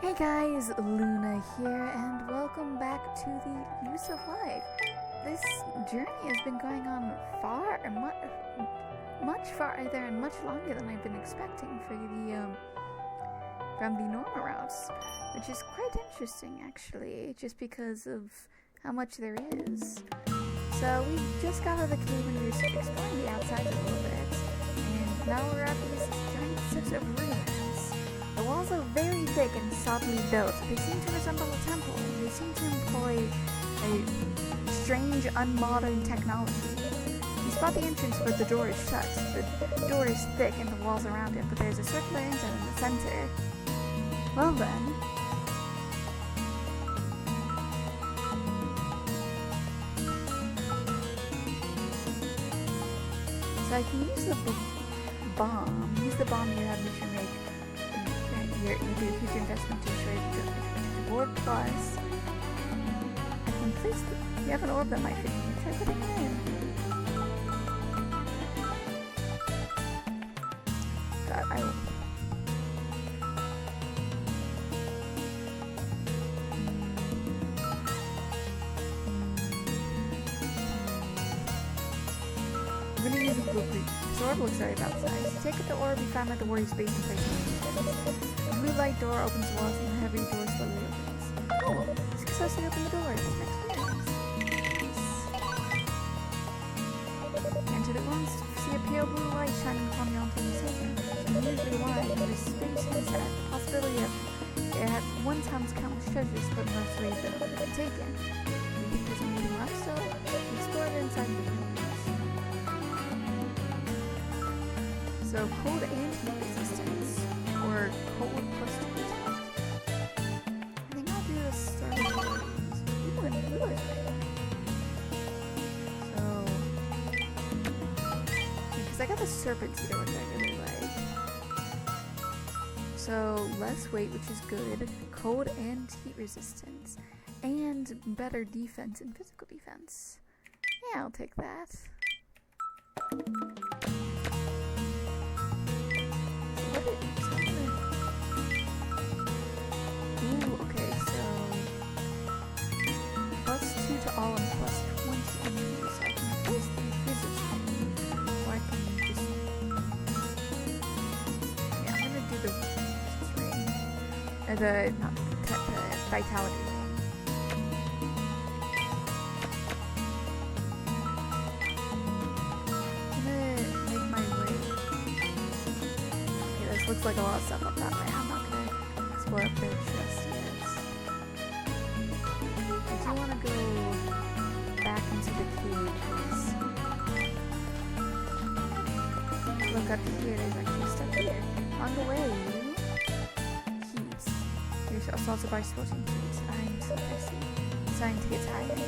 Hey guys, Luna here, and welcome back to the Use of Life. This journey has been going on much farther and much longer than I've been expecting for from the normal routes, which is quite interesting actually, just because of how much there is. So we just got out of the cave and we were exploring the outside a little bit, and now we're at these giant sets of ruins. The walls are very thick and solidly built. They seem to resemble a temple. They seem to employ a strange, unmodern technology. You spot the entrance, but the door is shut. The door is thick and the walls around it, but there's a circular indent in the center. Well then. So I can use the bomb. Use the bomb you have Misha make. You do a huge investment to ensure the reward plus. I can place the. You have an orb that might fit me. Try putting it in. God, I will. I'm gonna use a blueprint. This orb looks very about size. Take it the orb you found at the warrior's base and place it. A blue light door opens the walls and a heavy door slowly opens. Oh, successfully opened the door. It's my experience. Enter the rooms. See a pale blue light shining upon the altar in the center. It's unusually wide and there's space inside. The possibility of it had once housed countless treasures, but mostly been taken. Do you think there's anything left still? Explore it inside the rooms. So cold and heat resistance, or cold plus heat. I think I'll do the start of the rooms. Ooh, and blue is right. So, because I got the serpentine, which I really like. So less weight, which is good. Cold and heat resistance, and better defense and physical defense. Yeah, I'll take that. Ooh, okay, so +2 to all and +20 enemies. So I can place the physics ring, or I can just. Yeah, I'm gonna do the resistance ring. Not the vitality ring. Looks like a lot of stuff up that way. I'm not gonna explore up there just yet. I do want to go back into the cave because look up here, there's actually stuff here. On the way, heat. You're assaulted by scorching heat. I'm so thirsty. Starting to get tired.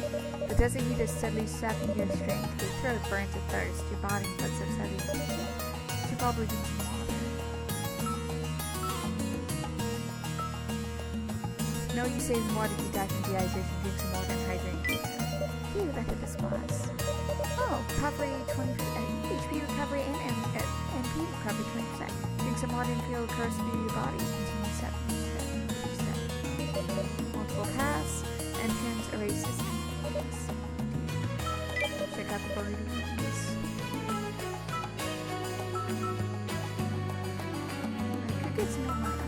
The desert heat is steadily sapping your strength. Your throat burns with thirst. Your body and footsteps heavy. You should probably drink some water. No use saving water if you die from dehydration. Drink some water and hydrate. Phew, that hit the spots. Oh, recovery 20%. HP recovery and MP recovery 20%. Drink some water and feel the curse through your body. Continue step. Multiple paths. Entrance erases enemies. Check out the burrito ones. I could get some more money.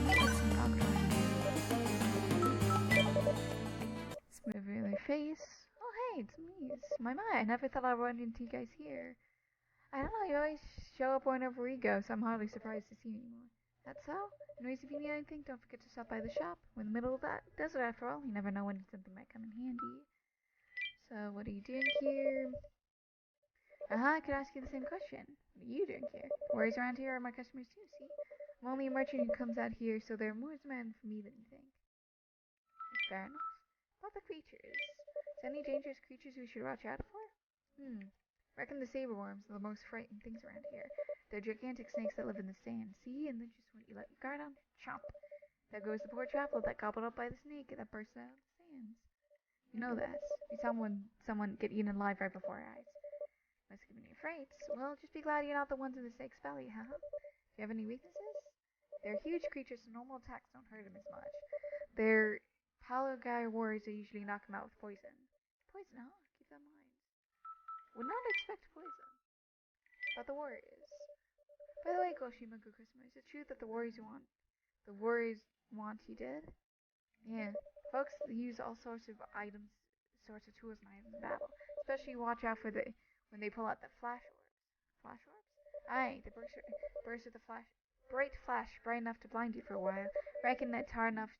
Smooth really face. Oh hey, it's me. It's my. I never thought I'd run into you guys here. I don't know, you always show up whenever we go, so I'm hardly surprised to see you anymore. That's so? Anyways, if you need anything, don't forget to stop by the shop. We're in the middle of that desert after all. You never know when something might come in handy. So what are you doing here? I could ask you the same question. What are you doing here? Warriors around here are my customers too, see? I'm only a merchant who comes out here, so they're more demand for me than you think. Fair enough. About the creatures. Is there any dangerous creatures we should watch out for? Reckon the saber worms are the most frightening things around here. They're gigantic snakes that live in the sand. See? And then just when you let your guard on, chomp. There goes the poor traveler that gobbled up by the snake that burst out of the sands. You know that. We saw someone get eaten alive right before our eyes. Must have given you frights. Well, just be glad you're not the ones in the snake's belly, huh? Do you have any weaknesses? They're huge creatures, so normal attacks don't hurt them as much. They're Palo Guy warriors that usually knock them out with poison. Poison, huh? Keep that in mind. Would not expect poison. But the warriors. By the way, Goshimaku Christmas, is it true that the warriors want you dead? Yeah. Folks use all sorts of items, sorts of tools and items in battle. Especially watch out for when they pull out the flash orbs. Flash orbs? Aye, the burst of the bright flash, bright enough to blind you for a while. Reckon that's hard enough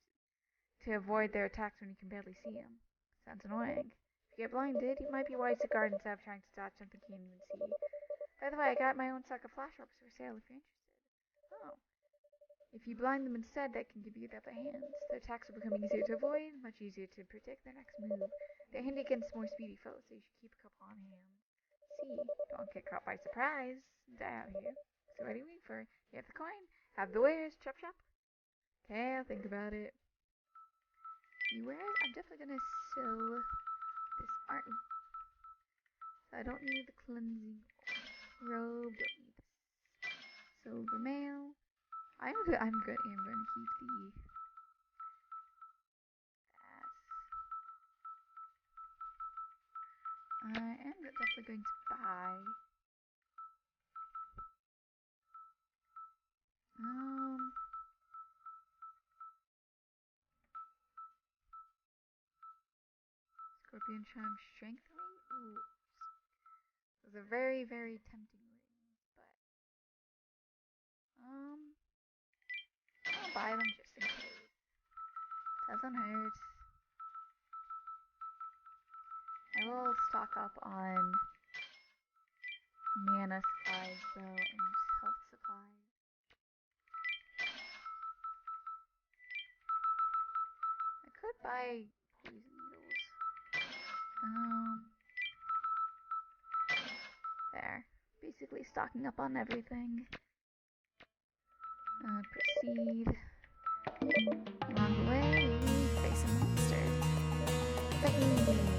to avoid their attacks when you can barely see them. Sounds annoying. If you get blinded, it might be wise to guard instead of trying to dodge something you can't even see. By the way, I got my own stock of flash orbs for sale if you're interested. Oh. If you blind them instead, that can give you the upper hand. Their attacks will become easier to avoid, much easier to predict their next move. They're handy against more speedy foes, so you should keep a couple on hand. See, don't get caught by surprise. Die out here. So what are you waiting for? You have the coin, have the wares, chop chop. Okay, I'll think about it. Wares? I'm definitely gonna sell this art. So I don't need the cleansing robe, don't need this silver mail. I'm gonna keep the I am definitely going to buy Scorpion Charm Strength Ring. Ooh, those are very, very tempting rings, but I'll buy them just in case. Doesn't hurt. I will stock up on mana supplies though and health supplies. I could buy poison needles. There. Basically stocking up on everything. Proceed. Along the way, face a monster. Bang!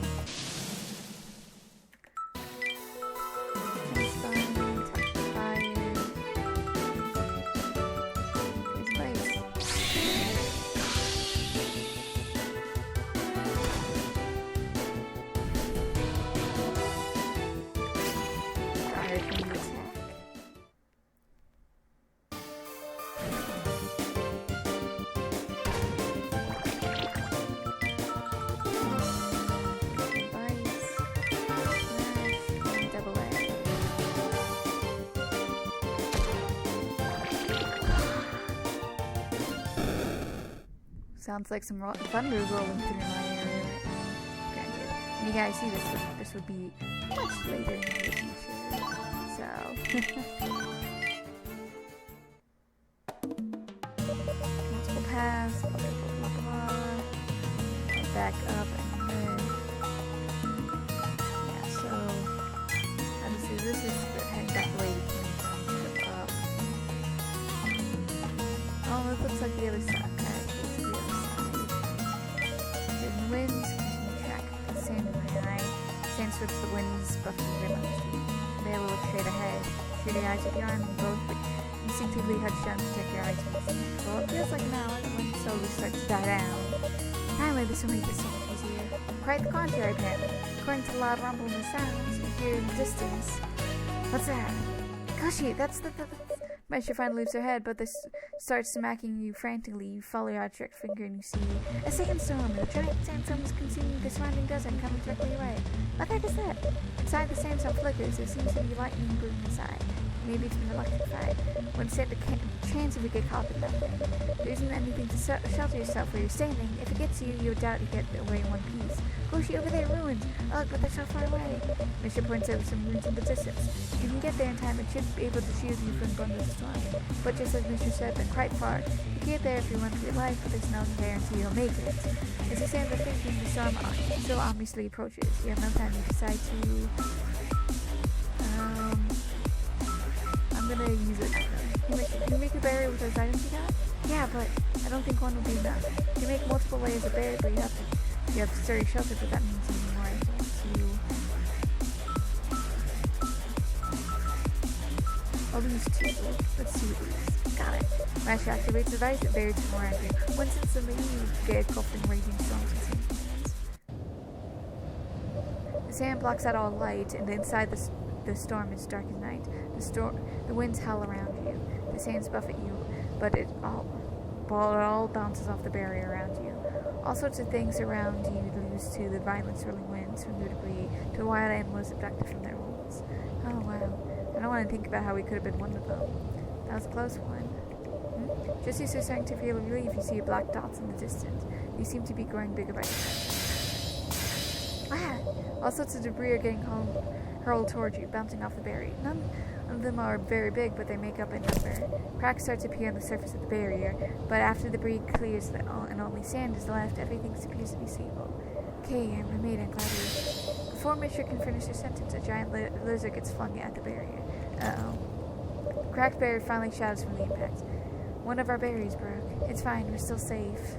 Sounds like some thunder rolling through my area. Granted, when you guys see this would be much later in the future. So, multiple paths, blah blah blah blah. Back up and then, yeah. So, obviously this is heading that way. Up. Oh, it looks like the other side. Winds, continue track. Sand in my eye. Sand sweeps the winds, buffing the rim of the street. They will look straight ahead. Through the eyes of your arm, both instinctively hunch down to protect your eyes from the sea. Well, it feels like now the wind slowly starts to die down. Finally, this will make this so much easier. Quite the contrary, apparently. According to the loud rumble in the sounds you hear in the distance. What's that? Koshi, that's the Maesha finally lifts her head, but this starts smacking you frantically. You follow your outstretched finger and you see a sandstorm. A giant sandstorm is consuming the surrounding desert and coming directly your way. What the heck is that? Inside the sandstorm flickers. There seems to be lightning booming inside. Maybe it's been electrified. When stand a chance if you get caught in that thing. There isn't anything to shelter yourself where you're standing. If it gets you, you'll doubt you get away in one piece. Koshi, over there, ruins! Ugh, but they're so far away. Misha points over some ruins in the distance. If you can get there in time, it should be able to shield you from the storm. But just as Misha said, they're quite far. You can get there if you run for your life, but there's no guarantee you'll make it. As you stand there thinking, the storm still obviously approaches. You have no time to decide to... I'm gonna use it. Can you make a barrier with those items you got? Yeah, but I don't think one will be enough. You can make multiple layers of barrier, but you have to sturdy shelter, but that means you need more items. I'll use two. Let's see these. Got it. Master activates the device, it barriers from around you. Once instantly, you get engulfed in raging storms and sand. The sand blocks out all light, and inside the storm is dark as night. The winds howl around you. The sands buffet you, but it all bounces off the barrier around you. All sorts of things around you lose to the violent swirling winds, from new debris to the wild animals abducted from their homes. Oh wow. I don't want to think about how we could have been one of them. That was a close one. Just as you're starting to feel relief, you see black dots in the distance. These seem to be growing bigger by the second. All sorts of debris are getting hurled towards you, bouncing off the barrier. None of them are very big, but they make up a number. Cracks start to appear on the surface of the barrier, but after the debris clears and only sand is left, everything appears to be stable. Okay, I'm made. I'm glad you. Before Mishra can finish her sentence, a giant lizard gets flung at the barrier. Uh-oh. The cracked barrier finally shatters from the impact. One of our barriers broke. It's fine, we're still safe.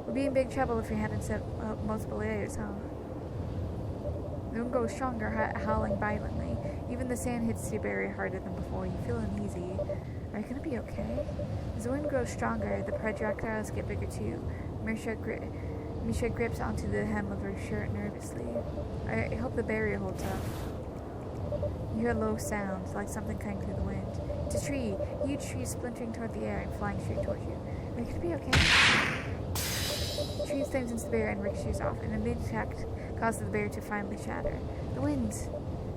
We'd be in big trouble if we hadn't set up multiple layers, huh? The wind grows stronger, howling violently. Even the sand hits the barrier harder than before. You feel uneasy. Are you gonna be okay? As the wind grows stronger, the projectiles get bigger too. Misha grips onto the hem of her shirt nervously. I hope the barrier holds up. You hear a low sound, like something cutting through the wind. It's a tree. A huge tree splintering toward the air and flying straight towards you. Are you gonna be okay? The tree slams into the barrier and ricochets off, and a mid-impact causes the barrier to finally shatter. The wind!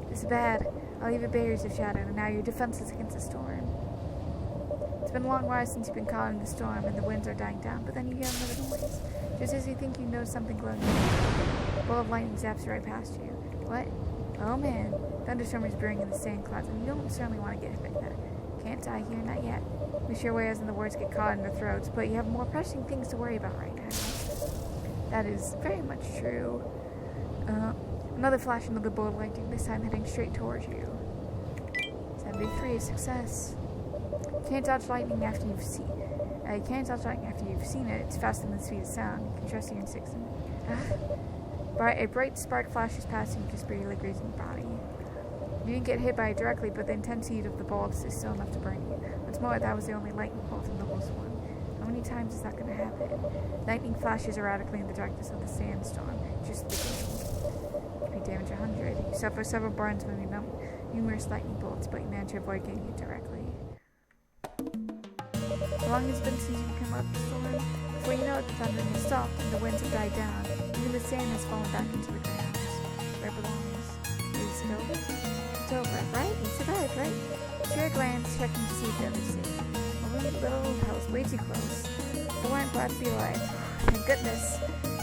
This is bad. All your barriers have shattered, and now you're defenseless against the storm. It's been a long while since you've been caught in the storm, and the winds are dying down, but then you hear another noise. Just as you think you know something glowing, a ball of lightning zaps right past you. What? Oh man. Thunderstorm is brewing in the sand clouds, and you don't certainly want to get hit by that. Can't die here, not yet. Monsieur Wares and the words get caught in their throats, but you have more pressing things to worry about right now. That is very much true. Another flash, another bolt of lightning, this time heading straight towards you. 73, success. Can't dodge lightning after you've seen it. It's faster than the speed of sound. You can trust your instincts. A bright spark flashes past you and just barely grazing your body. You didn't get hit by it directly, but the intensity of the bolts is still enough to burn you. What's more, that was the only lightning bolt in the whole swarm. How many times is that going to happen? Lightning flashes erratically in the darkness of the sandstorm. Just the beginning. Could be damage 100. You suffer several burns when you numerous lightning bolts, but you manage to avoid getting hit directly. How long has it been since you've come up the storm? Before you know it, the thunder has stopped and the winds have died down. Even the sand has fallen back into the ground. Where it belongs. Is it over? It's over, right? You survived, right? Sure glance, checking to see if the others see. That was way too close. But I'm glad to be alive. Thank goodness.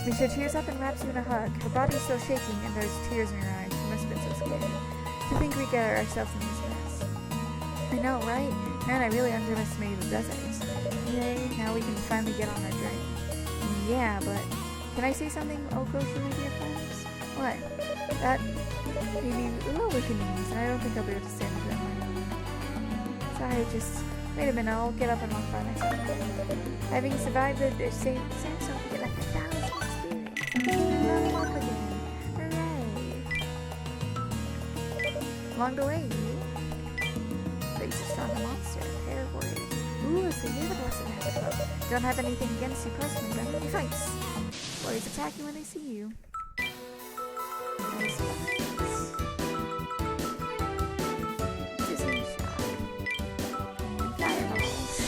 Misha cheers up and wraps you in a hug. Her body's still shaking and there's tears in her eyes. She must have been so scared. To think we get ourselves in this mess. I know, right? Man, I really underestimated the desert. Yay, now we can finally get on our journey. Yeah, but can I say something, Okoshi, my dear friends? What? That may be a little inconvenience, and I don't think I'll be able to stand it on my own. Sorry, just wait a minute, I'll get up and walk by myself. Having survived the sandstorm, we get like 1,000 experience. Now we walk again. Hooray! Along the way, you face a strong monster, a pair of warriors. Ooh, so you're the boss of the club. Don't have anything against you personally, but only fights. Warriors attack you when they see you. Nice fights. Dizzy shock. And fireballs.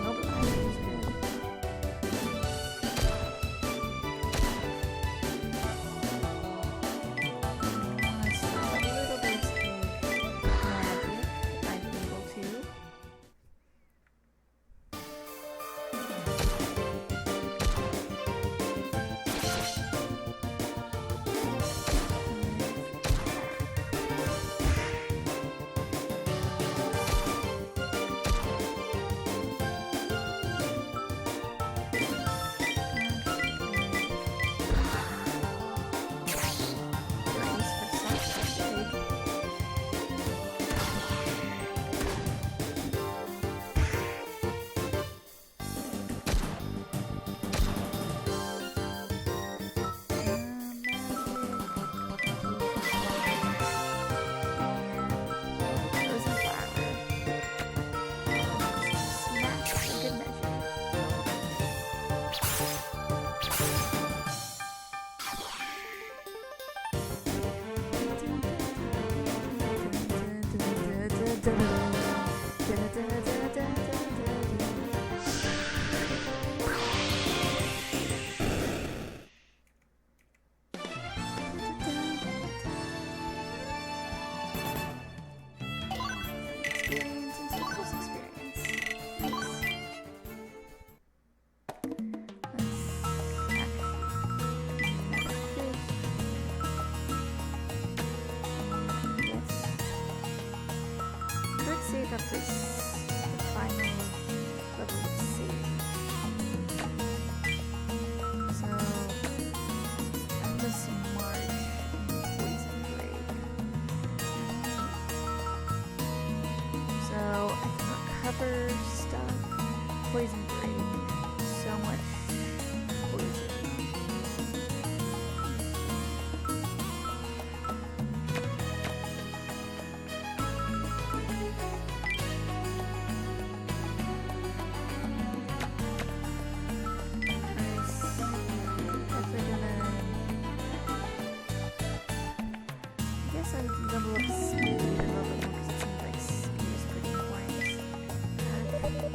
Mobilize is good. Save up this final level of save. So endless march and poison break. So I can recover stuff. Poison break. So much poison. Level up speed a little bit more because it seems like speed is pretty important.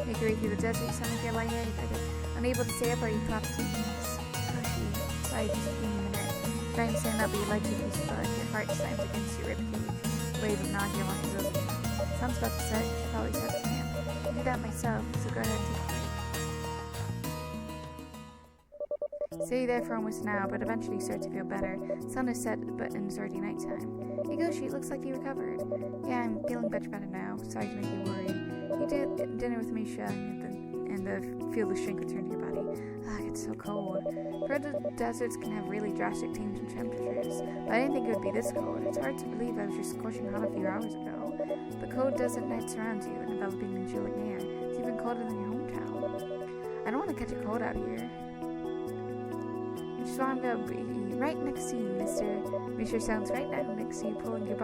Make your way through the desert, you sound like you're lightheaded. Unable to stay up, or you collapse to your knees. Cushy. Sorry, just give me a minute. Trying to stand up, but your legs are piece of butt. Your heart slams against your ribcage. Wave of nausea wants to go over. Sun's about to set, you should probably set the camp. I do that myself, so go ahead and take a break. Stay there for almost an hour, but eventually start to feel better. Sun is set, but it's already nighttime. Hey Goshi, it looks like you recovered. Yeah, I'm feeling much better now. Sorry to make you worry. You did dinner with Misha and the feel the shrink return to your body. It's so cold. Further deserts can have really drastic change in temperatures, but I didn't think it would be this cold. It's hard to believe I was just scorching hot a few hours ago. The cold desert night surrounds you, enveloping in chilling air. It's even colder than your hometown. I don't want to catch a cold out here. So I'm gonna be right next to you, mister. Misha sounds right down next to you, pulling your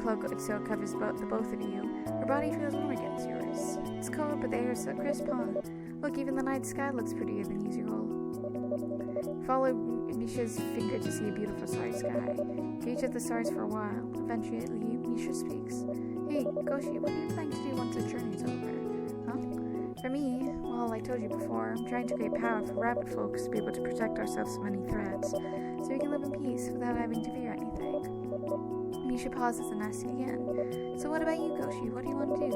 cloak so it covers the both of you. Her body feels warm against yours. It's cold, but the air is so crisp on. Look, even the night sky looks prettier than usual. Follow Misha's finger to see a beautiful starry sky. Gaze at the stars for a while. Eventually, Misha speaks. Hey, Goshi, what do you plan to do once the journey's over? Huh? For me, well, I told you before, I'm trying to create power for rabbit folks to be able to protect ourselves from any threats, so we can live in peace without having to fear anything. Misha pauses and asks again. So what about you, Goshi? What do you want to do?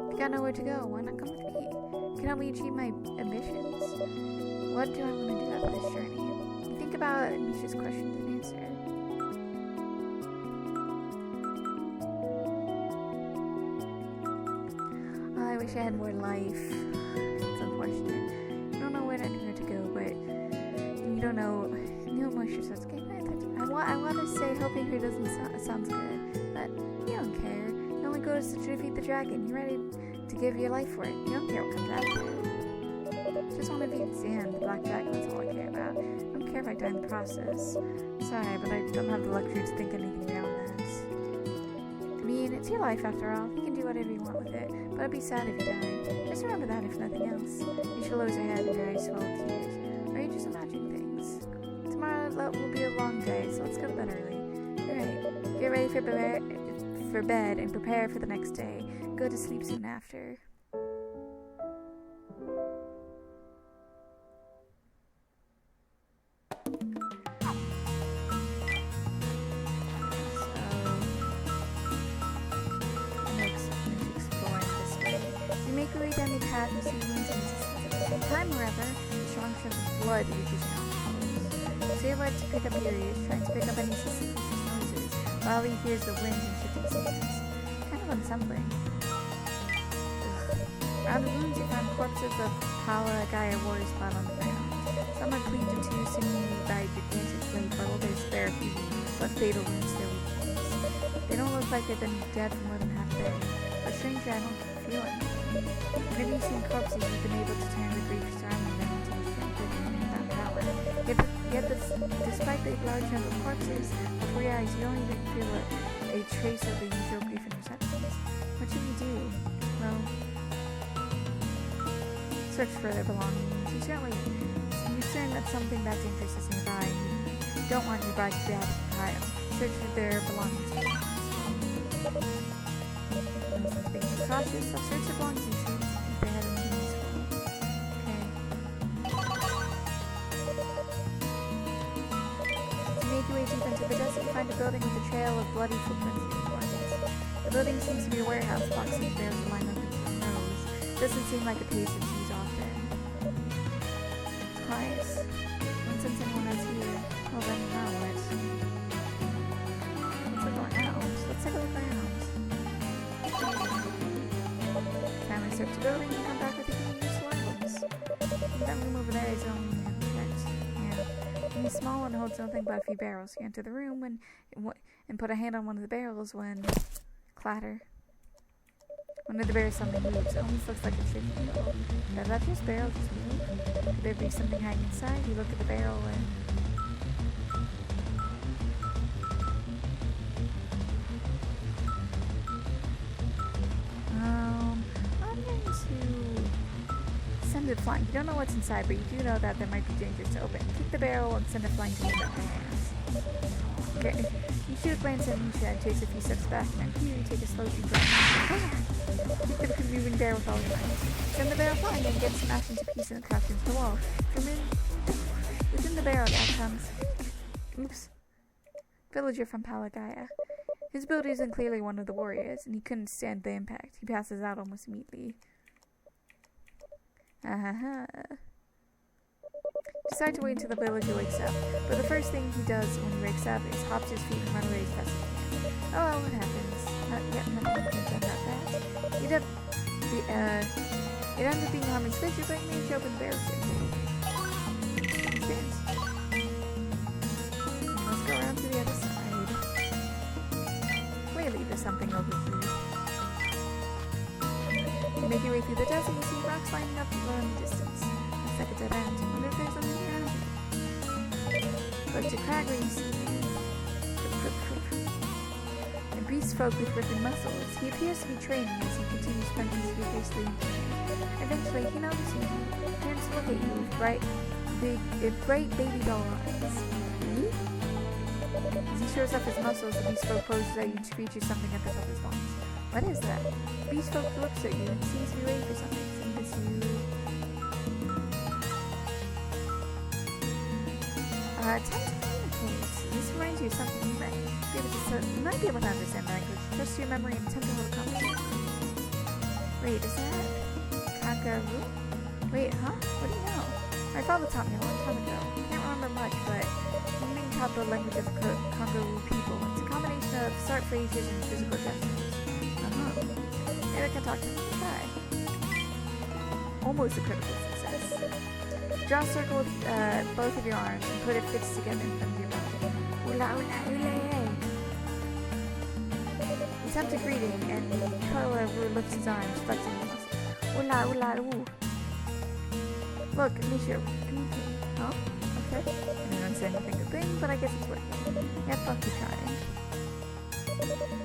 If you got nowhere to go, why not come with me? You can help me achieve my ambitions. What do I want to do after this journey? You think about Misha's questions and answer. I wish I had more life. It's unfortunate. You don't know where to go, but you don't know. Misha says, okay, I want to say helping her doesn't sounds good, but you don't care. The only goal is to defeat the dragon. You're ready to give your life for it. You don't care what comes after. Just want to beat Zan, the black dragon. That's all I care about. I don't care if I die in the process. Sorry, but I don't have the luxury to think anything beyond that. I mean, it's your life after all. You can do whatever you want with it, but I'd be sad if you died. Just remember that, if nothing else. Misha lowers her head and her eyes full of tears. Or are you just imagining things? Tomorrow will be a long day, so let's go to bed early. Alright, get ready for bed and prepare for the next day. Go to sleep soon after. Path and see wounds and resistance. In time, however, the strong stream of blood reaches your nostrils. Say a word to pick up your ears, trying to pick up any suspicious noises, while he hears the wind and shifting sands. Kind of unsettling. Around the wounds, you find corpses of Pala, Gaia warriors spot on the ground. Some are cleaved in two, seemingly by gigantic blade, while others bear a few but fatal wounds to their weakness. They don't look like they've been dead for more than half a day, but strangely, I don't feel anything. Whenever you've seen corpses, you've been able to turn the grief surrounding them into a strength and newfound power. Yet despite the large number of corpses, before your eyes, you don't even feel a trace of the usual grief and receptions. What should you do? Well, search for their belongings. You're certain that something that dangerous is nearby, and you don't want your body to be out of the pile. Search for their belongings. seems to be cautious. I'll search the belongings and see if they had anything useful. Okay. To make your way deep into the desert, you find a building with a trail of bloody footprints leading towards it. The building seems to be a warehouse. Boxes and barrels are lined up in rows. Doesn't seem like a place that's used often. It's quiet. When since anyone is here, well then now what? Let's look around. Let's take a look around. Time to search the building and come back with the key useful items. That room over there is only checked. Yeah. The small one holds nothing but a few barrels. You enter the room and put a hand on one of the barrels when clatter. One of the barrels suddenly moves. It almost looks like a shaking wheel. Did that just barrel just move? Could there be something hiding inside? You look at the barrel and I'm going to send it flying. You don't know what's inside, but you do know that there might be dangers to open. Keep the barrel and send it flying to me without my hands. Okay. You shoot a glance at Misha and takes a few steps back, and then here you take a slow deep breath. Keep the moving barrel with all your might. Send the barrel flying and get smashed into pieces and cracked into the wall. Within the barrel now comes villager from Palagaya. His ability isn't clearly one of the warriors, and he couldn't stand the impact. He passes out almost immediately. Decide to wait until the villager wakes up, but the first thing he does when he wakes up is hops his feet and run away as fast as he can. Oh well, what happens? Nothing can about that. It ends up being Harmon's fissure, but he managed to open the barrel safely. Let's go around to the other side. Clearly there's something over here. You make your way through the desert, you see rocks lining up low in the distance. Looks like a dead end. I wonder if there's something around here. But to Cragger, you see a beast folk with ripping muscles. He appears to be training as he continues punching furiously into the air. Eventually, he notices you, turns to look at you with bright baby doll eyes. Me? As he shows up his muscles, the beast folk poses at you and screeches something at the top of his lungs. What is that? The beast folk looks at you and seems to be waiting for something. Time to communicate. This reminds you of something you might be able to understand language. Trust your memory and attempt to hold a conversation. Wait, is that Kangaroo? Wait, huh? What do you know? My father taught me a long time ago. Can't remember much, but he taught the language of the Kangaroo people. It's a combination of start phrases and physical gestures. Maybe I can talk to him. Try. Almost a critical success. Draw a circle with both of your arms and put it fixed together in front of your mouth. Ula ula ula. Attempt a greeting, and Kangaroo lifts his arms, flexing his muscles. Ula ula ooh. Look, Misha. Huh? Okay. I don't say anything good thing, but I guess it's working. Yeah, fuck you trying.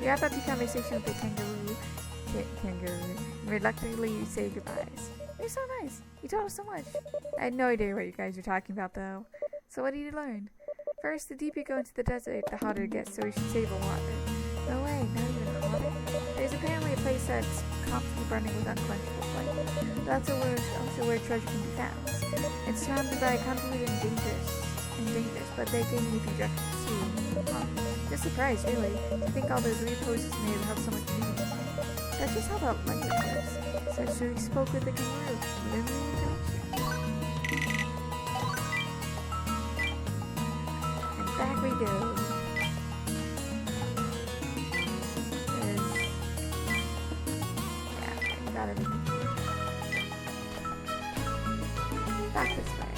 You wrap up your conversation with the kangaroo. Reluctantly you say goodbyes. You're so nice. You taught us so much. I had no idea what you guys were talking about, though. So what did you learn? First, the deeper you go into the desert, the hotter it gets, so you should save the water. No way, not even hotter? There's apparently a place that's constantly burning with unquenchable flame. That's also where treasure can be found. It's surrounded by convoluted and dangerous, but they gave me a few directions too. Huh. Just surprised, really, to think all those weird poses made it have so much meaning. That's just how that language works. So we spoke with the kangaroo. Literally connection. And back we go. Yeah, we got everything here. Back this way.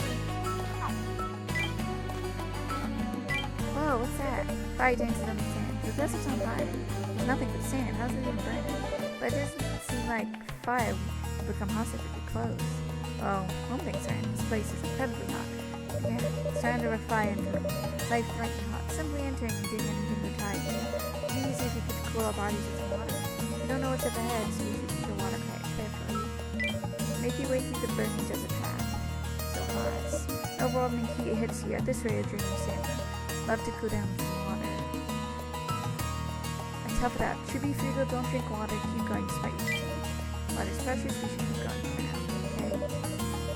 Whoa, what's that? Fire dances on the sand. The desert's on fire. There's nothing but sand. How's it even burning? But it doesn't seem like fire would become hostile if you get close. Well, one thing's certain, this place is incredibly hot. Yeah, it's time to fly into it. Life-threatening hot. Simply entering and doing anything would tide you. It'd be easy if we could cool our bodies with some water. We don't know what's up ahead, so we should keep the water carefully. Make your way through the burning desert path. So hot. Overwhelming heat hits you. At this rate, a dream of stamina. Love to cool down with some water. A tough it out. Should be frugal, don't drink water, keep going despite your fatigue. Water's precious, we should keep going for now. Okay.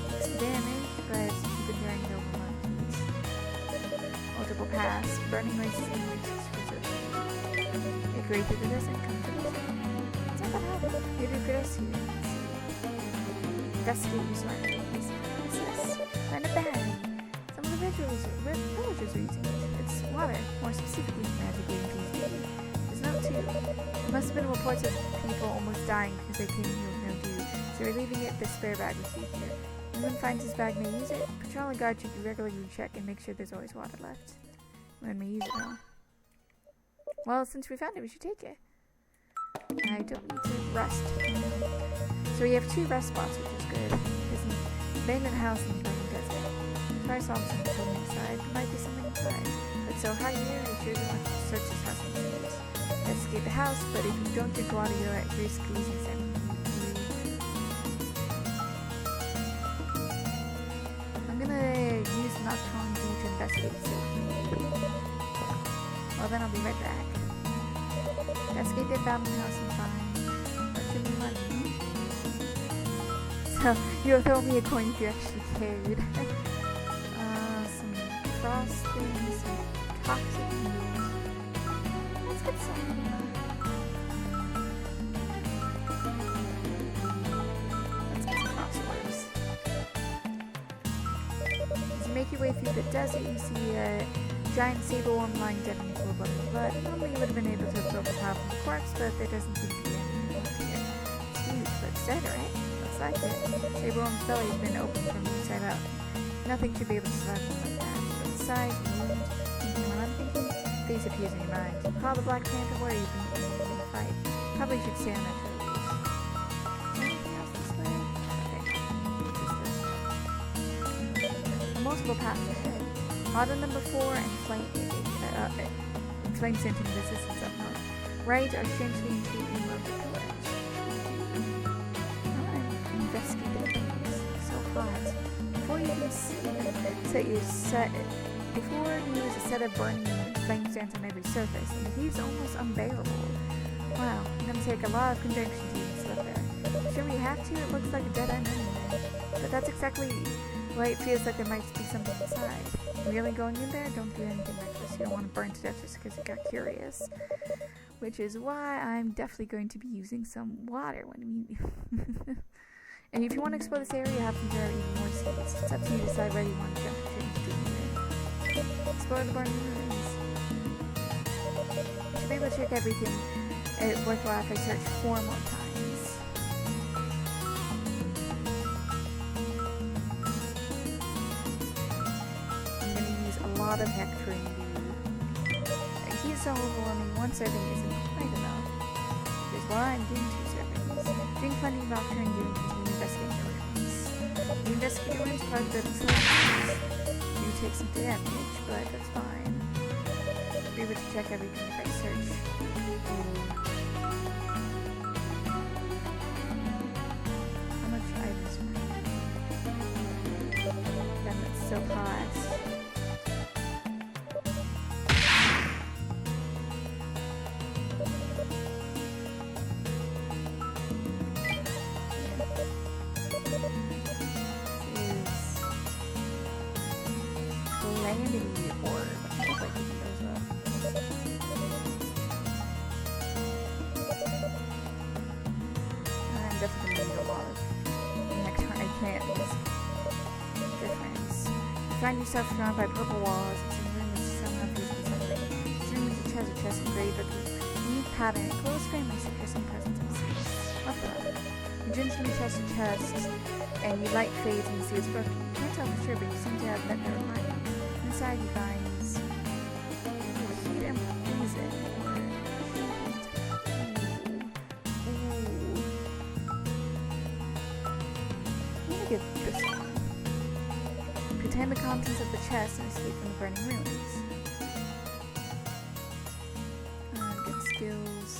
Take some damage, but keep enduring the monkeys. Multiple pass, burning races and races preserve. Agree to the desert, come to the desert. It's not that hard. You do good as here. Investigate your surroundings. What's this? Find a bag. Some of the villagers are using it. It's water, more specifically magically infused tea. There's no too. There must have been reports of people almost dying because they came here with no dew, so we're leaving it the spare bag with you here. Anyone finds his bag may use it. Patrol and guard should regularly check and make sure there's always water left. When may use it all. Well, since we found it, we should take it. I don't need to rest. So we have 2 rest spots, which is good. There's an abandoned house in the burning desert. Try something from the inside. There might be something inside. But so how here, you sure don't want to search this house in the streets. Investigate the house, but if you don't drink water, you're at risk of losing salmon. I'm gonna use Nocturne D to investigate the safety. Well, then I'll be right back. Investigate the abandoned house and find what should be money. So, you'll throw me a coin if you actually cared. Some frosting, some toxic news. Let's get some. Let's get some crosswords. As you make your way through the desert, you see a giant saberworm lying dead in the pool of blood. Normally you would have been able to absorb the power from the corpse, but there doesn't seem to be anything left here. It's huge, but it's dead, right? Looks like it. Saberworm's belly has been opened from the inside out. Nothing should be able to survive something like that. But the size and wound, thinking what I'm thinking, face appears in your mind. Call the Black Panther warrior you've been in the fight. Probably should stay on their toes. Anything else this way? Okay. Just this. Multiple paths ahead. Model number 4 and flame scenting resistance up north. Right are strangely intriguing mountain pillars. Investigate the flames. So hot. Before you use a set of burning flame stands on every surface, and the heat's almost unbearable. Wow, it's gonna take a lot of conjunction to even slip there. Sure we have to? It looks like a dead end anyway. But that's exactly why it feels like there might be something inside. Really going in there? Don't do anything like this. You don't want to burn to death just because you got curious. Which is why I'm definitely going to be using some water when we... And if you want to explore this area, you have to grab even more seeds. It's up to you to decide whether you want to jump the train to do it. Explore the burning ruins. To be able to check everything, it's worthwhile if I search 4 more times. A lot of nectarine dew. He's so overwhelming, 1 serving isn't quite enough. Which is why I'm doing 2 servings. Drink plenty of nectarine dew and continue investigating the ruins. The investigating ruins part of the facilities. You take some damage, but that's fine. Be able to check everything if I search. How much items? Then that's so hot. Find yourself surrounded by purple walls and some room is somehow fused with something. This room is a treasure chest engraved with a unique pattern. Close family secures some presence of space. What the? You gingerly test the chest and you light fades and you see it's broken. You can't tell for sure, but you seem to have met their requirement. Inside you find heat and poison. I'm gonna get this one. Contain the contents of the chest and escape from the burning ruins. Good skills.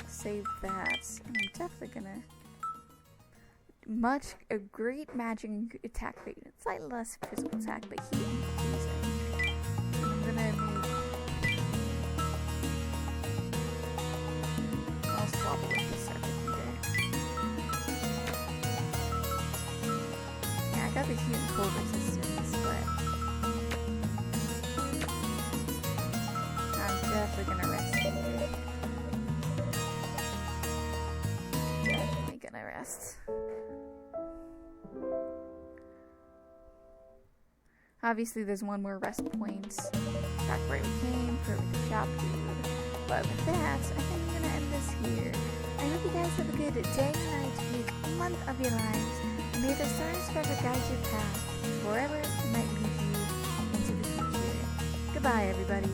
Save that. And I'm definitely gonna... A great magic attack rate. It's slightly less physical attack, but heat and poison. I'm gonna make... Obviously, there's one more rest point. Back where we came, perfect the shop food. But with that, I think I'm gonna end this here. I hope you guys have a good day, night, week, month of your lives. And may the stars forever guide your path, wherever it might lead you into the future. Goodbye, everybody.